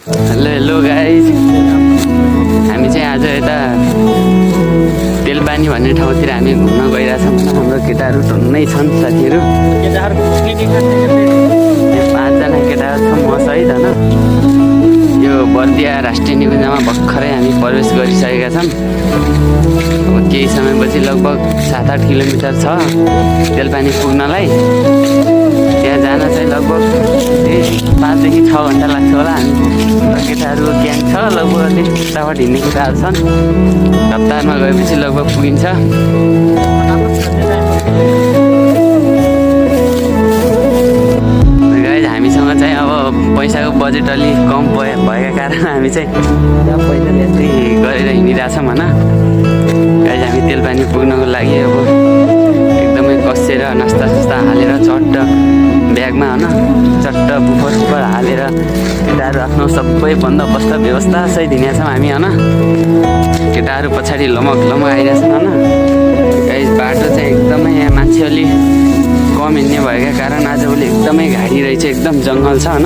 Hello guys, हामी चाहिँ आज यता तेलपानी भन्ने ठाउँतिर हामी घुम्न गइरहेछौँ। हाम्रो केटाहरू टन्नै छन् साथीहरू। यो 5 जना केटाहरू छ म सहित होइन। यो बर्दिया राष्ट्रिय निकुञ्जमा भर्खरै हामी प्रवेश गरिसकेका छौँ। अब केही समयपछि लगभग 7-8 किलोमिटर छ तेलपानी पुग्नलाई। त्यहाँ जान चाहिँ लगभग 5 देखि 6 घन्टा लाग्छ होला। हामी केटाहरूको ग्याङ छ, लगभग अलिक फटाफट हिँड्ने केटाहरू छन्। हप्तामा गएपछि लगभग पुगिन्छ। गाइज, हामीसँग चाहिँ अब पैसाको बजेट अलिक कम भएका कारण हामी चाहिँ पैसा यस्तै गरेर हिँडिरहेछौँ होइन। गाइज, हामी तेलपानी पुग्नको लागि अब एकदमै कसेर नास्ता हालेर चट्ट ब्यागमा होइन, चट्ट बुफर हालेर केटाहरू आफ्नो सबै बन्दोबस्त व्यवस्था सहित हिँडेका छौँ हामी होइन। केटाहरू पछाडि लमक आइरहेछन् होइन। गाइज, बाटो चाहिँ एकदमै यहाँ मान्छे अलि कम हिँड्ने भएका कारण आजभोलि एकदमै घाडी रहेछ, एकदम जङ्गल छ होइन।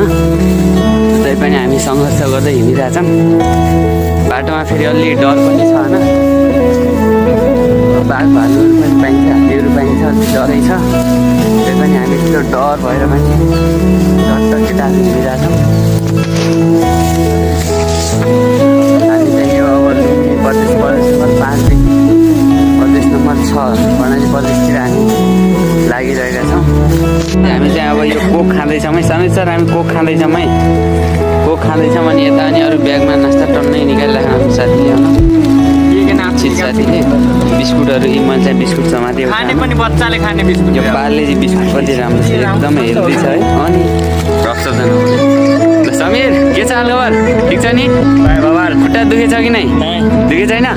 तै पनि हामी सङ्घर्ष गर्दै हिँडिरहेछौँ। बाटोमा फेरि अलि डर पनि छ होइन। बाघ भालुहरू पनि पाइन्छ, हात्तीहरू पाइन्छ, अलिक डरै छ। त्यही पनि हामी त्यो डर भएर पनि झट्ट केटाहरू हिँडिरहेछौँ। हामी चाहिँ यो अब लुम्बिनी प्रदेश नम्बर 5 देखि प्रदेश नम्बर 6 कर्णाली प्रदेशतिर हामी लागिरहेका छौँ। हामी चाहिँ अब यो कोक खाँदैछौँ है। समीर सर, हामी कोक खाँदैछौँ है। कोक खाँदैछौँ अनि यता अनि अरू ब्यागमा नास्ता टन्नै निकालिरहेको हाम्रो साथीले होइन। साथीले बिस्कुटहरू, मैले चाहिँ बिस्कुट समातेको खाने पनि बच्चाले खाने बिस्कुट। यो पार्लेजी बिस्कुट पनि राम्रो छ, एकदमै हेल्दी छ है। अनि रक्तजन समीर, के छ हालखबर? ठिक छ नि? खुट्टा दुखे छ कि नै? दुखे छैन?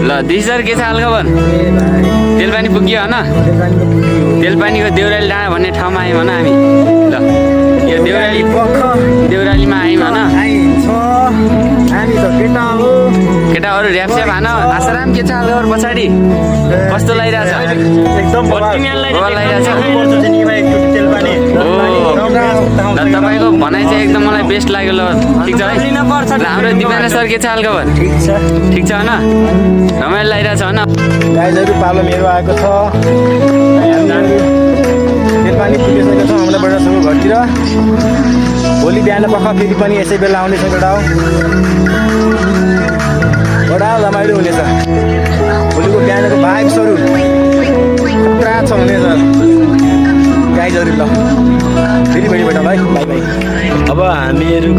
ल दिस सर, के छ हालखबर? तेलपानी पुग्यो होइन। तेलपानीको देउराली डाँडा भन्ने ठाउँमा आयौँ होइन हामी। ल यो देउरालीमा आयौँ होइन। केटाहरू ऱ्यापस्याप हान। आसाराम, के छ हालखबर? पछाडि कस्तो लागिरहेछ? तपाईँको भनाइ चाहिँ एकदम मलाई बेस्ट लाग्यो। ल ठिक छ है। हाम्रो दिपेन्द्र सर, के छ हालखबर? ठिक छ होइन? रमाइलो लागिरहेछ होइन? गाइजहरू, पालो मेरो आएको छ। तेलपानी पुगिसकेको छौँ हामीलाई बडासँग घरतिर। भोलि बिहान पख फेरि पनि यसै बेला आउनेछ बडा रमाइलो हुनेछ। भोलिको बिहानको भाइब्सहरू खतरा छ हुनेछ गाइजहरू। ल फेरि भेट है, बाई बाई। अब हामीहरू